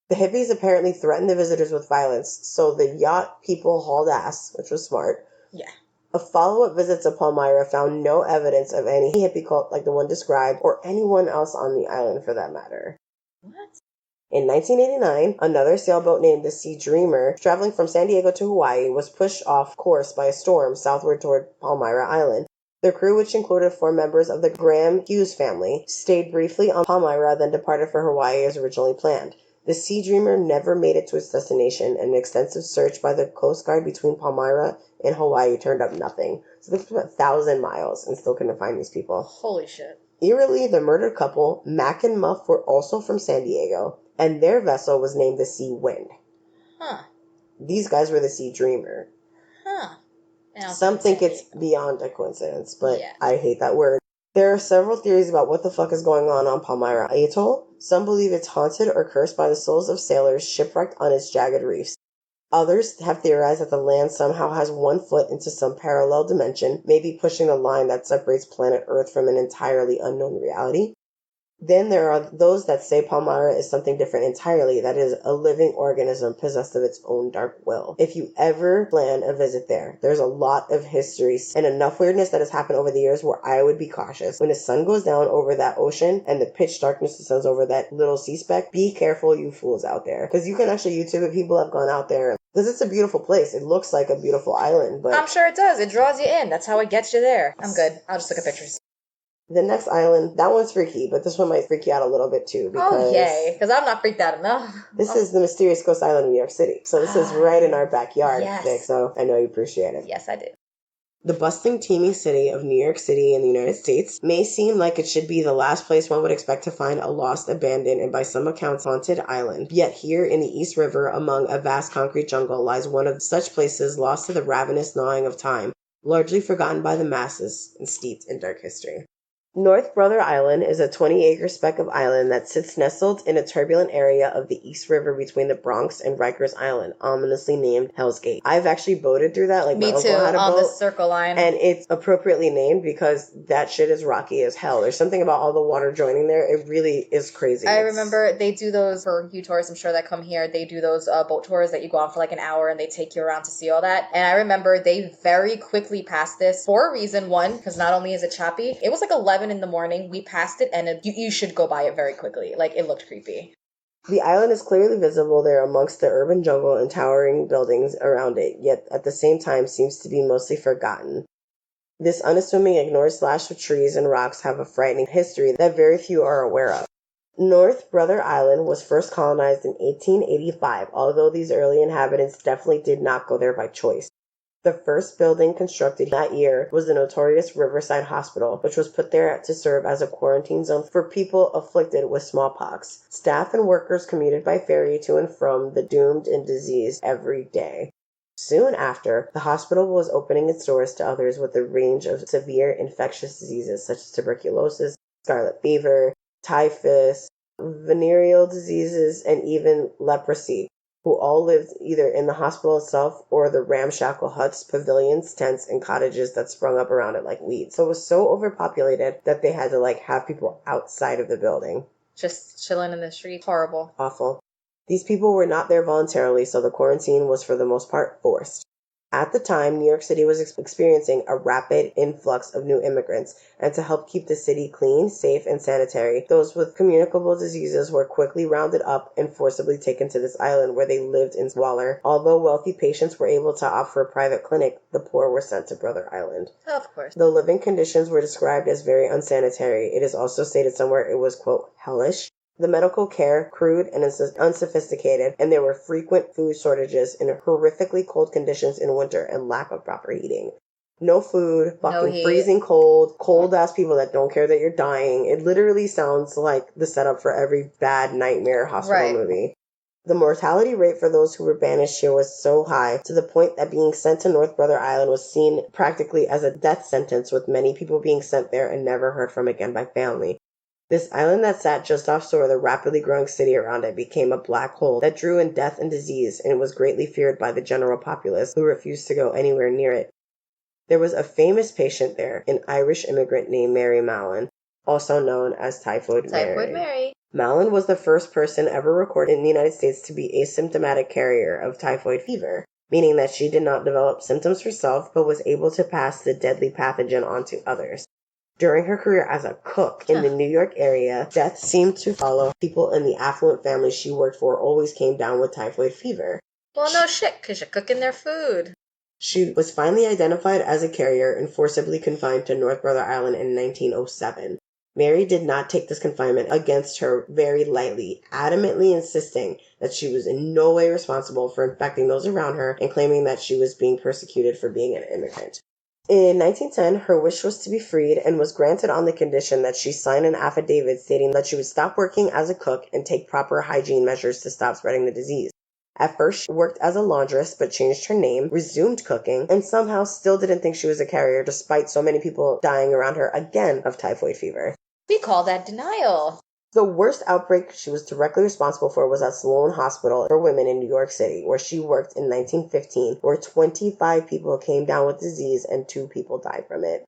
S5: The hippies apparently threatened the visitors with violence, so the yacht people hauled ass, which was smart.
S6: Yeah.
S5: A follow-up visit to Palmyra found no evidence of any hippie cult like the one described, or anyone else on the island for that matter.
S6: What?
S5: In 1989, another sailboat named the Sea Dreamer, traveling from San Diego to Hawaii, was pushed off course by a storm southward toward Palmyra Island. The crew, which included 4 members of the Graham Hughes family, stayed briefly on Palmyra, then departed for Hawaii as originally planned. The Sea Dreamer never made it to its destination, and an extensive search by the Coast Guard between Palmyra and Hawaii turned up nothing. So they spent 1,000 miles and still couldn't find these people.
S6: Holy shit.
S5: Eerily, the murdered couple, Mac and Muff, were also from San Diego, and their vessel was named the Sea Wind.
S6: Huh.
S5: These guys were the Sea Dreamer.
S6: Huh.
S5: Some think it's beyond a coincidence, but
S6: Yeah.
S5: I hate that word. There are several theories about what the fuck is going on Palmyra Atoll. Some believe it's haunted or cursed by the souls of sailors shipwrecked on its jagged reefs. Others have theorized that the land somehow has one foot into some parallel dimension, maybe pushing the line that separates planet Earth from an entirely unknown reality. Then there are those that say Palmyra is something different entirely, that is, a living organism possessed of its own dark will. If you ever plan a visit there, there's a lot of history and enough weirdness that has happened over the years where I would be cautious. When the sun goes down over that ocean and the pitch darkness descends over that little sea speck, be careful, you fools out there. Because you can actually YouTube it. People have gone out there. Because it's a beautiful place. It looks like a beautiful island, but
S6: I'm sure it does. It draws you in. That's how it gets you there. I'm good. I'll just look at pictures.
S5: the next island, that one's freaky, but this one might freak you out a little bit too. Because
S6: Oh, yay. Because I'm not freaked out enough.
S5: this is the mysterious ghost island of New York City. So this is right in our backyard,
S6: Yes.
S5: Vic, so I know you appreciate it.
S6: Yes, I do.
S5: The bustling, teeming city of New York City in the United States may seem like it should be the last place one would expect to find a lost, abandoned, and by some accounts haunted island. Yet here in the East River, among a vast concrete jungle, lies one of such places lost to the ravenous gnawing of time, largely forgotten by the masses and steeped in dark history. North Brother Island is a 20-acre speck of island that sits nestled in a turbulent area of the East River between the Bronx and Rikers Island, ominously named Hell's Gate. I've actually boated through that. Like,
S6: Me
S5: my
S6: too,
S5: uncle had a
S6: on
S5: boat,
S6: the Circle Line.
S5: and it's appropriately named because that shit is rocky as hell. There's something about all the water joining there. It really is crazy.
S6: I remember they do those for you tourists, I'm sure, that come here. They do those boat tours that you go on for like an hour and they take you around to see all that. And I remember they very quickly passed this for a reason. One, because not only is it choppy, it was like 11 in the morning. We passed it and you should go by it very quickly. Like, it looked creepy.
S5: The island is clearly visible there amongst the urban jungle and towering buildings around it, yet at the same time seems to be mostly forgotten. This unassuming ignored slash of trees and rocks have a frightening history that very few are aware of. North Brother Island was first colonized in 1885, although these early inhabitants definitely did not go there by choice. The first building constructed that year was the notorious Riverside Hospital, which was put there to serve as a quarantine zone for people afflicted with smallpox. Staff and workers commuted by ferry to and from the doomed and diseased every day. Soon after, the hospital was opening its doors to others with a range of severe infectious diseases such as tuberculosis, scarlet fever, typhus, venereal diseases, and even leprosy, who all lived either in the hospital itself or the ramshackle huts, pavilions, tents, and cottages that sprung up around it like weeds. So it was so overpopulated that they had to have people outside of the building.
S6: Just chilling in the street. Horrible.
S5: Awful. These people were not there voluntarily, so the quarantine was for the most part forced. At the time, New York City was experiencing a rapid influx of new immigrants, and to help keep the city clean, safe, and sanitary, those with communicable diseases were quickly rounded up and forcibly taken to this island where they lived in squalor. Although wealthy patients were able to opt for a private clinic, the poor were sent to Brother Island.
S6: Of course.
S5: The living conditions were described as very unsanitary. It is also stated somewhere it was, quote, hellish. The medical care, crude and unsophisticated, and there were frequent food shortages in horrifically cold conditions in winter and lack of proper heating. No food, fucking freezing cold, cold-ass people that don't care that you're dying. It literally sounds like the setup for every bad nightmare hospital movie. The mortality rate for those who were banished here was so high, to the point that being sent to North Brother Island was seen practically as a death sentence, with many people being sent there and never heard from again by family. This island that sat just offshore the rapidly growing city around it became a black hole that drew in death and disease, and was greatly feared by the general populace, who refused to go anywhere near it. There was a famous patient there, an Irish immigrant named Mary Mallon, also known as Typhoid Mary. Mallon was the first person ever recorded in the United States to be asymptomatic carrier of typhoid fever, meaning that she did not develop symptoms herself, but was able to pass the deadly pathogen on to others. During her career as a cook in the New York area, death seemed to follow. People in the affluent families she worked for always came down with typhoid fever.
S6: Well, no shit, because you're cooking their food.
S5: She was finally identified as a carrier and forcibly confined to North Brother Island in 1907. Mary did not take this confinement against her very lightly, adamantly insisting that she was in no way responsible for infecting those around her and claiming that she was being persecuted for being an immigrant. In 1910, her wish was to be freed and was granted on the condition that she sign an affidavit stating that she would stop working as a cook and take proper hygiene measures to stop spreading the disease. At first, she worked as a laundress but changed her name, resumed cooking, and somehow still didn't think she was a carrier despite so many people dying around her again of typhoid fever.
S6: We call that denial.
S5: The worst outbreak she was directly responsible for was at Sloan Hospital for Women in New York City, where she worked in 1915, where 25 people came down with disease and 2 people died from it.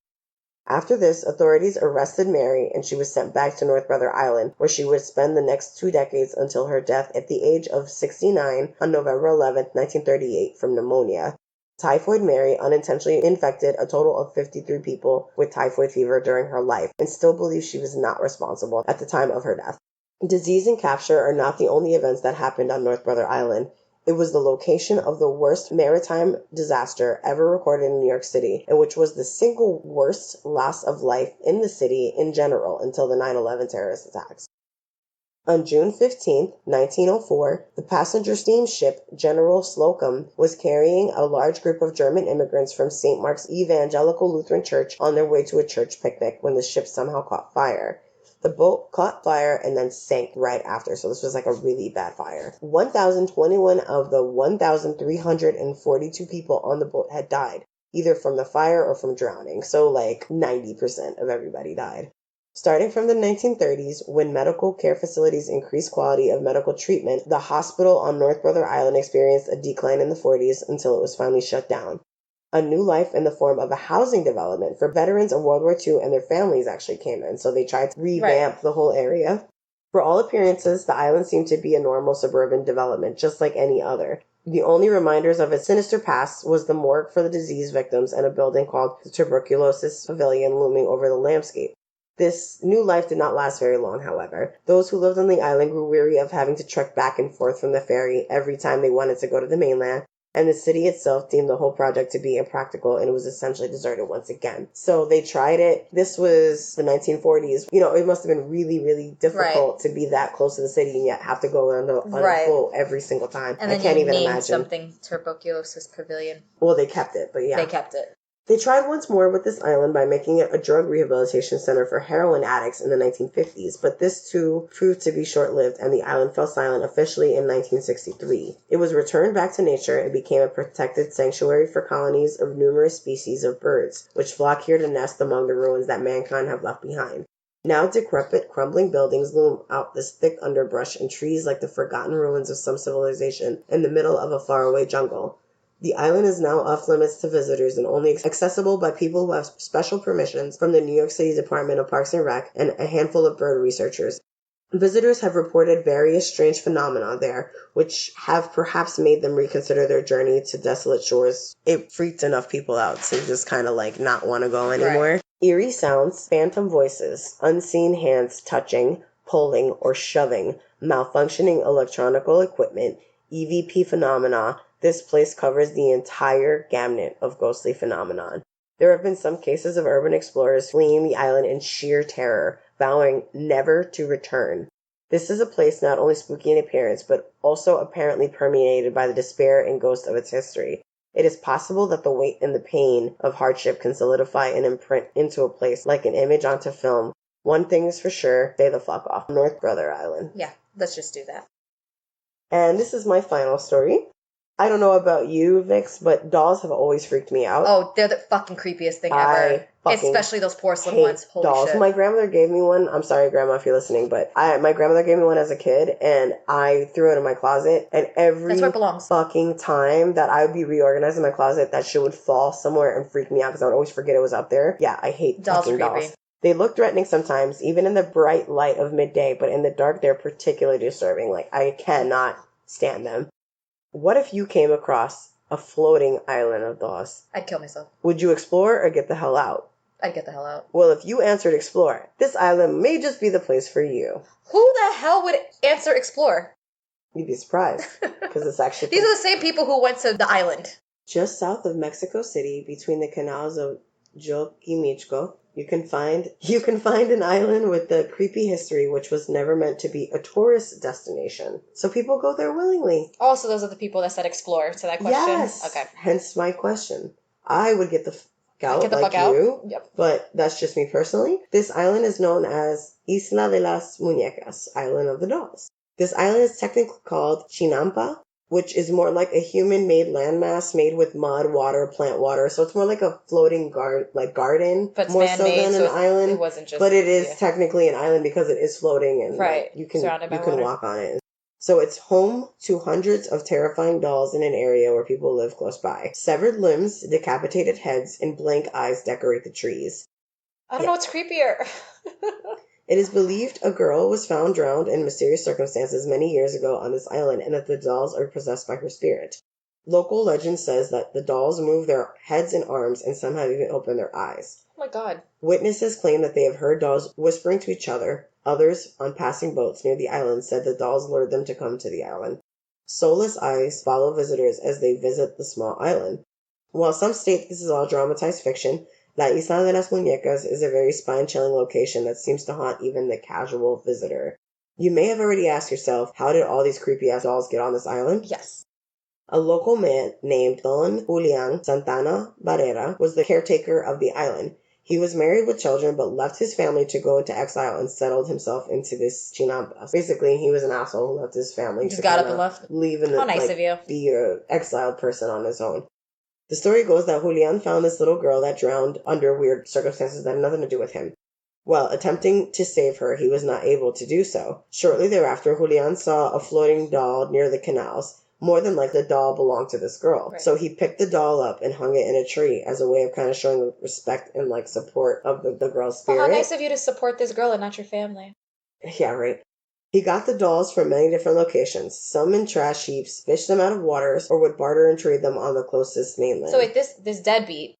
S5: After this, authorities arrested Mary and she was sent back to North Brother Island, where she would spend the next 2 decades until her death at the age of 69 on November 11, 1938, from pneumonia. Typhoid Mary unintentionally infected a total of 53 people with typhoid fever during her life and still believes she was not responsible at the time of her death. Disease and capture are not the only events that happened on North Brother Island. It was the location of the worst maritime disaster ever recorded in New York City, and which was the single worst loss of life in the city in general until the 9/11 terrorist attacks. On June 15, 1904, the passenger steamship General Slocum was carrying a large group of German immigrants from St. Mark's Evangelical Lutheran Church on their way to a church picnic when the ship somehow caught fire. The boat caught fire and then sank right after, so this was a really bad fire. 1,021 of the 1,342 people on the boat had died, either from the fire or from drowning, so 90% of everybody died. Starting from the 1930s, when medical care facilities increased quality of medical treatment, the hospital on North Brother Island experienced a decline in the 40s until it was finally shut down. A new life in the form of a housing development for veterans of World War II and their families actually came in, so they tried to revamp the whole area. For all appearances, the island seemed to be a normal suburban development, just like any other. The only reminders of its sinister past was the morgue for the disease victims and a building called the Tuberculosis Pavilion looming over the landscape. This new life did not last very long, however. Those who lived on the island grew weary of having to trek back and forth from the ferry every time they wanted to go to the mainland, and the city itself deemed the whole project to be impractical, and it was essentially deserted once again. So they tried it. This was the 1940s. You know, it must have been really, really difficult to be that close to the city and yet have to go on a boat every single time.
S6: And then
S5: I can't even
S6: named
S5: imagine.
S6: Something Tuberculosis Pavilion.
S5: Well, they kept it, but yeah.
S6: They kept it.
S5: They tried once more with this island by making it a drug rehabilitation center for heroin addicts in the 1950s, but this too proved to be short-lived, and the island fell silent officially in 1963. It was returned back to nature and became a protected sanctuary for colonies of numerous species of birds, which flock here to nest among the ruins that mankind have left behind. Now decrepit, crumbling buildings loom out this thick underbrush and trees like the forgotten ruins of some civilization in the middle of a faraway jungle. The island is now off limits to visitors and only accessible by people who have special permissions from the New York City Department of Parks and Rec and a handful of bird researchers. Visitors have reported various strange phenomena there, which have perhaps made them reconsider their journey to desolate shores. It freaked enough people out to just kind of like not want to go anymore. Right. Eerie sounds, phantom voices, unseen hands touching, pulling, or shoving, malfunctioning electronical equipment, EVP phenomena. This place covers the entire gamut of ghostly phenomenon. There have been some cases of urban explorers fleeing the island in sheer terror, vowing never to return. This is a place not only spooky in appearance, but also apparently permeated by the despair and ghost of its history. It is possible that the weight and the pain of hardship can solidify and imprint into a place like an image onto film. One thing is for sure, stay the fuck off North Brother Island.
S6: Yeah, let's just do that.
S5: And this is my final story. I don't know about you, Vix, but dolls have always freaked me out.
S6: Oh, they're the fucking creepiest thing ever. Especially those porcelain ones. Holy
S5: dolls.
S6: shit.
S5: My grandmother gave me one. I'm sorry, Grandma, if you're listening, but my grandmother gave me one as a kid, and I threw it in my closet. And every
S6: That's where it belongs.
S5: Fucking time that I would be reorganizing my closet, that shit would fall somewhere and freak me out because I would always forget it was up there. Yeah, I hate fucking dolls. They look threatening sometimes, even in the bright light of midday, but in the dark, they're particularly disturbing. Like, I cannot stand them. What if you came across a floating island of dolls?
S6: I'd kill myself.
S5: Would you explore or get the hell out?
S6: I'd get the hell out.
S5: Well, if you answered explore, this island may just be the place for you.
S6: Who the hell would answer explore?
S5: You'd be surprised, because it's actually...
S6: These are the same people who went to the island.
S5: Just south of Mexico City, between the canals of Joquimichco, you can find an island with a creepy history which was never meant to be a tourist destination. So people go there willingly.
S6: Also, those are the people that said explore to that question?
S5: Yes.
S6: Okay.
S5: Hence my question. I would get the fuck out
S6: get the
S5: like
S6: fuck
S5: you.
S6: Out. Yep.
S5: But that's just me personally. This island is known as Isla de las Muñecas, Island of the Dolls. This island is technically called Chinampa, which is more like a human-made landmass made with mud, water, plant water. So it's more like a floating garden,
S6: but
S5: more so than an island.
S6: It wasn't just.
S5: But it is technically an island because it is floating and
S6: right.
S5: you can
S6: water.
S5: walk on it. So it's home to hundreds of terrifying dolls in an area where people live close by. Severed limbs, decapitated heads, and blank eyes decorate the trees.
S6: I don't know what's creepier.
S5: It is believed a girl was found drowned in mysterious circumstances many years ago on this island and that the dolls are possessed by her spirit. Local legend says that the dolls move their heads and arms and some have even opened their eyes.
S6: Oh my god.
S5: Witnesses claim that they have heard dolls whispering to each other. Others, on passing boats near the island, said the dolls lured them to come to the island. Soulless eyes follow visitors as they visit the small island. While some state this is all dramatized fiction, La Isla de las Muñecas is a very spine-chilling location that seems to haunt even the casual visitor. You may have already asked yourself, how did all these creepy-ass dolls get on this island?
S6: Yes.
S5: A local man named Don Julian Santana Barrera was the caretaker of the island. He was married with children, but left his family to go into exile and settled himself into this Chinampa. Basically, he was an asshole who left his family.
S6: Just got up and left.
S5: Leave and
S6: how nice of you.
S5: Be an exiled person on his own. The story goes that Julian found this little girl that drowned under weird circumstances that had nothing to do with him. While attempting to save her, he was not able to do so. Shortly thereafter, Julian saw a floating doll near the canals. More than likely, the doll belonged to this girl. Right. So he picked the doll up and hung it in a tree as a way of kind of showing respect and support of the girl's spirit.
S6: Well, how nice of you to support this girl and not your family.
S5: Yeah, right. He got the dolls from many different locations, some in trash heaps, fished them out of waters, or would barter and trade them on the closest mainland.
S6: So wait, this deadbeat,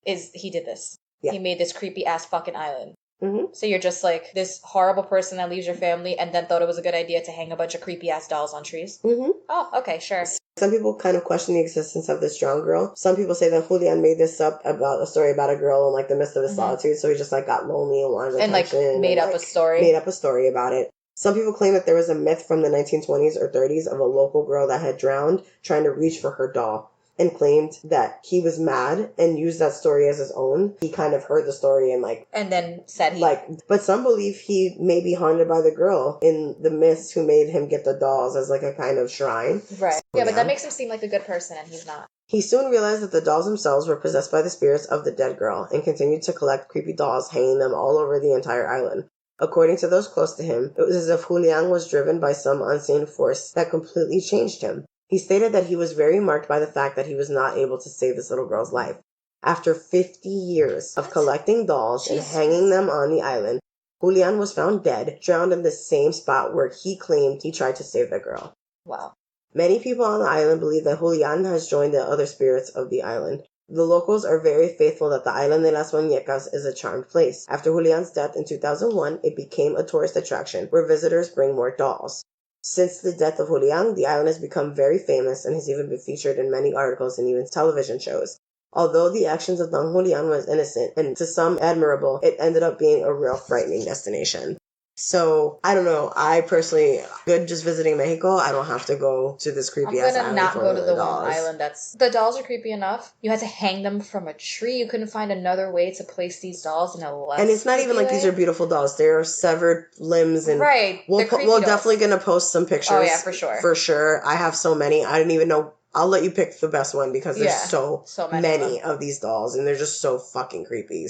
S6: he did this.
S5: Yeah.
S6: He made this creepy ass fucking island.
S5: Mm-hmm.
S6: So you're just like this horrible person that leaves your family and then thought it was a good idea to hang a bunch of creepy ass dolls on trees?
S5: Mm-hmm.
S6: Oh, okay, sure.
S5: Some people kind of question the existence of this drowned girl. Some people say that Julian made this up about a story about a girl in like the midst of his solitude, so he just like got lonely and wanted attention.
S6: And like made up a story.
S5: Made up a story about it. Some people claim that there was a myth from the 1920s or 30s of a local girl that had drowned trying to reach for her doll, and claimed that he was mad and used that story as his own. He kind of heard the story and
S6: then said
S5: but some believe he may be haunted by the girl in the mist who made him get the dolls as like a kind of shrine.
S6: Right. Yeah, but that makes him seem like a good person, and he's not.
S5: He soon realized that the dolls themselves were possessed by the spirits of the dead girl and continued to collect creepy dolls, hanging them all over the entire island. According to those close to him, it was as if Julian was driven by some unseen force that completely changed him. He stated that he was very marked by the fact that he was not able to save this little girl's life. After 50 years of collecting dolls and hanging them on the island, Julian was found dead, drowned in the same spot where he claimed he tried to save the girl.
S6: Wow.
S5: Many people on the island believe that Julian has joined the other spirits of the island. The locals are very faithful that the island de las Muñecas is a charmed place. After Julian's death in 2001, it became a tourist attraction where visitors bring more dolls. Since the death of Julian, the island has become very famous and has even been featured in many articles and even television shows. Although the actions of Don Julian was innocent and to some admirable, it ended up being a real frightening destination. So, I don't know. I personally, good just visiting Mexico. I don't have to go to this creepy ass island.
S6: I'm gonna not go to the one island the dolls are creepy enough. You had to hang them from a tree. You couldn't find another way to place these dolls in a less
S5: And it's not even like these are beautiful dolls. They are severed limbs and
S6: right.
S5: We're definitely gonna post some pictures.
S6: Oh yeah, for sure.
S5: For sure. I have so many. I didn't even know. I'll let you pick the best one because there's so many of these dolls and they're just so fucking creepy.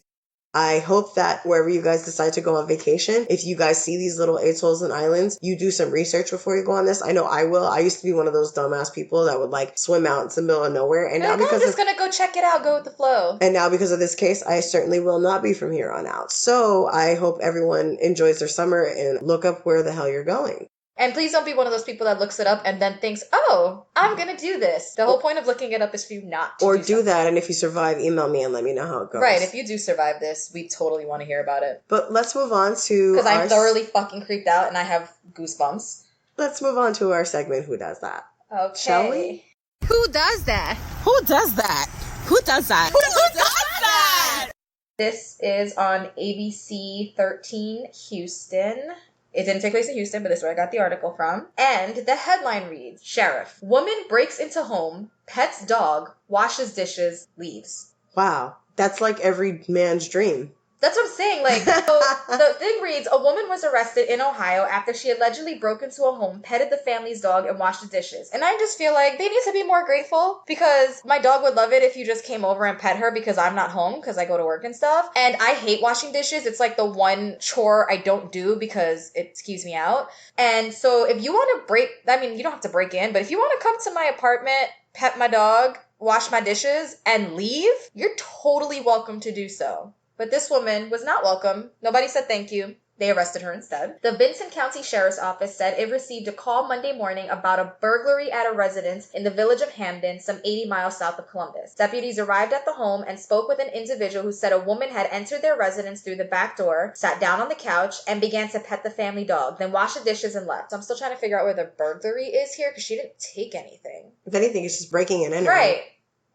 S5: I hope that wherever you guys decide to go on vacation, if you guys see these little atolls and islands, you do some research before you go on this. I know I will. I used to be one of those dumbass people that would like swim out into the middle of nowhere. And now because
S6: I'm just gonna go check it out, go with the flow.
S5: And now because of this case, I certainly will not be from here on out. So I hope everyone enjoys their summer and look up where the hell you're going.
S6: And please don't be one of those people that looks it up and then thinks, oh, I'm going to do this. The whole point of looking it up is for you not to
S5: do that. And if you survive, email me and let me know how it goes.
S6: Right. If you do survive this, we totally want to hear about it.
S5: But let's move on to...
S6: Because I'm thoroughly fucking creeped out and I have goosebumps.
S5: Let's move on to our segment, Who Does That?
S6: Okay.
S5: Shall we?
S1: Who does that? Who does that? Who does that? Who does that?
S6: This is on ABC 13 Houston. It didn't take place in Houston, but this is where I got the article from. And the headline reads, Sheriff, woman breaks into home, pets dog, washes dishes, leaves.
S5: Wow. That's like every man's dream.
S6: That's what I'm saying. Like, so the thing reads, a woman was arrested in Ohio after she allegedly broke into a home, petted the family's dog, and washed the dishes. And I just feel like they need to be more grateful because my dog would love it if you just came over and pet her because I'm not home because I go to work and stuff. And I hate washing dishes. It's like the one chore I don't do because it keeps me out. And so if you want to you don't have to break in, but if you want to come to my apartment, pet my dog, wash my dishes, and leave, you're totally welcome to do so. But this woman was not welcome. Nobody said thank you. They arrested her instead. The Vinson County Sheriff's Office said it received a call Monday morning about a burglary at a residence in the village of Hamden, some 80 miles south of Columbus. Deputies arrived at the home and spoke with an individual who said a woman had entered their residence through the back door, sat down on the couch, and began to pet the family dog, then washed the dishes and left. So I'm still trying to figure out where the burglary is here because she didn't take anything.
S5: If anything, it's just breaking in anyway.
S6: Right.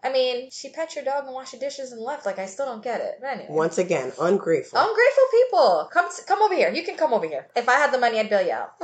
S6: I mean, she pet your dog and washed your dishes and left. Like, I still don't get it. But anyway.
S5: Once again, ungrateful.
S6: Ungrateful people. Come over here. You can come over here. If I had the money, I'd bail you out.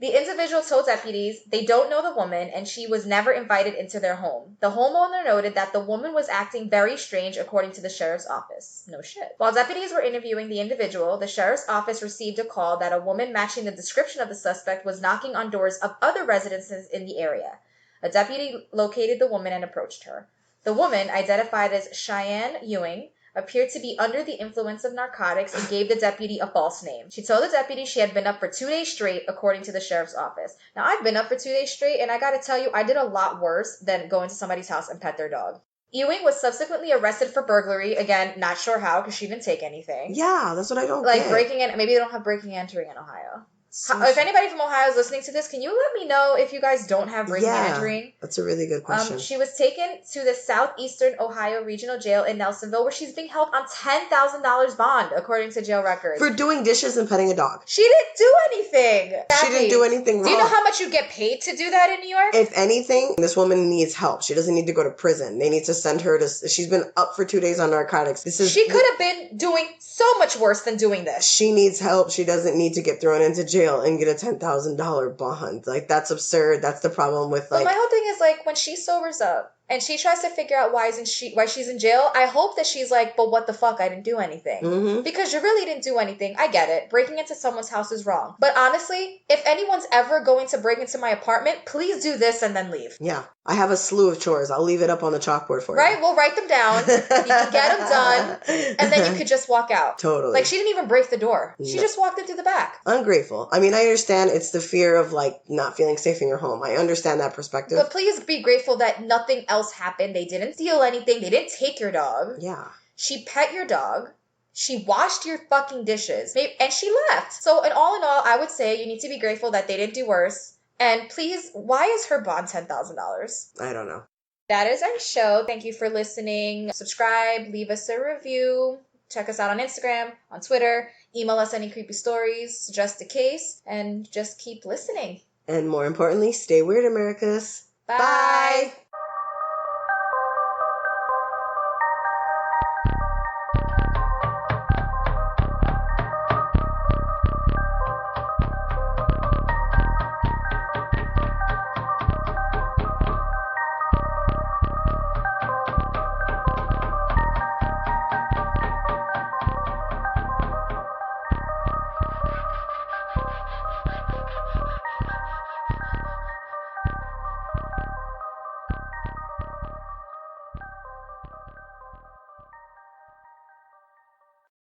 S6: The individual told deputies they don't know the woman and she was never invited into their home. The homeowner noted that the woman was acting very strange according to the sheriff's office. No shit. While deputies were interviewing the individual, the sheriff's office received a call that a woman matching the description of the suspect was knocking on doors of other residences in the area. A deputy located the woman and approached her. The woman, identified as Cheyenne Ewing, appeared to be under the influence of narcotics and gave the deputy a false name. She told the deputy she had been up for 2 days straight, according to the sheriff's office. Now, I've been up for 2 days straight, and I gotta tell you, I did a lot worse than going to somebody's house and pet their dog. Ewing was subsequently arrested for burglary. Again, not sure how, because she didn't take anything.
S5: Yeah, that's what I don't
S6: get.
S5: Like
S6: breaking in, maybe they don't have breaking and entering in Ohio. If anybody from Ohio is listening to this, can you let me know if you guys don't have breaking and entering?
S5: That's a really good question.
S6: She was taken to the Southeastern Ohio Regional Jail in Nelsonville, where she's being held on $10,000 bond, according to jail records.
S5: For doing dishes and petting a dog.
S6: She didn't do anything.
S5: She didn't do anything wrong.
S6: Do you know how much you get paid to do that in New York?
S5: If anything, this woman needs help. She doesn't need to go to prison. They need to send her to... She's been up for 2 days on narcotics.
S6: She could have been doing so much worse than doing this.
S5: She needs help. She doesn't need to get thrown into jail and get a $10,000 bond. Like, that's absurd. That's the problem with, like...
S6: But my whole thing is, like, when she sobers up and she tries to figure out why she's in jail, I hope that she's like, but what the fuck? I didn't do anything.
S5: Mm-hmm.
S6: Because you really didn't do anything. I get it. Breaking into someone's house is wrong. But honestly, if anyone's ever going to break into my apartment, please do this and then leave.
S5: Yeah. I have a slew of chores. I'll leave it up on the chalkboard for you.
S6: Right? We'll write them down. You can get them done. And then you could just walk out.
S5: Totally.
S6: Like, she didn't even break the door. She just walked in through the back.
S5: Ungrateful. I mean, I understand it's the fear of, like, not feeling safe in your home. I understand that perspective.
S6: But please be grateful that nothing else happened. They didn't steal anything. They didn't take your dog.
S5: Yeah.
S6: She pet your dog. She washed your fucking dishes. And she left. So, in all, I would say you need to be grateful that they didn't do worse. And please, why is her bond $10,000?
S5: I don't know.
S6: That is our show. Thank you for listening. Subscribe, leave us a review. Check us out on Instagram, on Twitter. Email us any creepy stories, suggest a case, and just keep listening.
S5: And more importantly, stay weird, Americas.
S6: Bye.